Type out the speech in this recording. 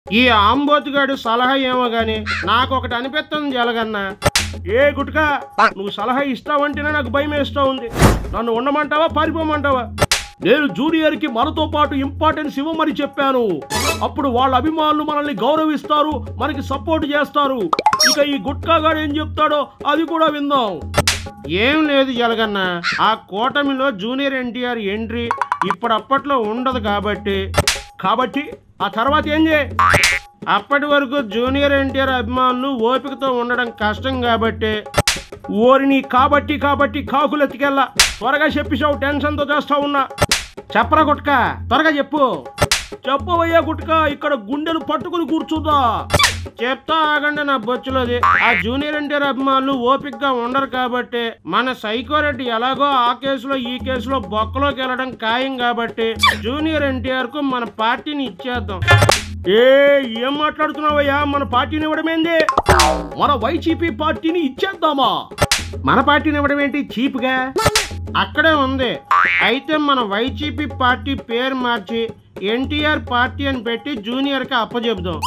ఈ ఆంబోతుగాడు సలహా ఏమో గాని నాకు ఒకటి అనిపిస్తుంది జలగన్న. ఏ గుట్కా నువ్వు సలహా ఇస్తావంటేనే నాకు భయం వేస్తూ ఉంది. నన్ను ఉండమంటావా పారిపోమంటావా? నేను జూనియర్కి మనతో పాటు ఇంపార్టెన్స్ ఇవ్వమని చెప్పాను. అప్పుడు వాళ్ళ అభిమానులు మనల్ని గౌరవిస్తారు, మనకి సపోర్ట్ చేస్తారు. ఇక ఈ గుట్కాగాడు ఏం చెప్తాడో అది కూడా విందాం. ఏం లేదు జలగన్న, ఆ కూటమిలో జూనియర్ ఎన్టీఆర్ ఎంట్రీ ఇప్పుడప్పట్లో ఉండదు కాబట్టి ఆ తర్వాత ఏం చేయ? అప్పటి వరకు జూనియర్ ఎన్టీఆర్ అభిమానులు ఓపికతో ఉండడం కష్టం కాబట్టి ఓరిని కాబట్టి కాకులు ఎత్తికెళ్ళా. త్వరగా చెప్పిసావు, టెన్షన్తో చేస్తా ఉన్నా. చెప్పరా గుట్కా, త్వరగా చెప్పవయ్యా గుట్కా, ఇక్కడ గుండెలు పట్టుకుని కూర్చుందా. చెప్తా ఆగండి నా బొచ్చులోది. ఆ జూనియర్ ఎన్టీఆర్ అభిమానులు ఓపికగా ఉండరు కాబట్టి మన సైకోరెడ్డి ఎలాగో ఆ కేసులో ఈ కేసులో బొక్కలోకి వెళ్ళడం ఖాయం కాబట్టి జూనియర్ ఎన్టీఆర్ కు మన పార్టీని ఇచ్చేద్దాం. ఏం మాట్లాడుతున్నావయ్యా? మన పార్టీని ఇవ్వడమేంది? మన వైసీపీ పార్టీని ఇచ్చేద్దామా? మన పార్టీని ఇవ్వడం ఏంటి చీప్గా? అక్కడే ఉంది. అయితే మన వైసీపీ పార్టీ పేరు మార్చి ఎన్టీఆర్ పార్టీ అని పెట్టి జూనియర్కి అప్పచెబుదాం.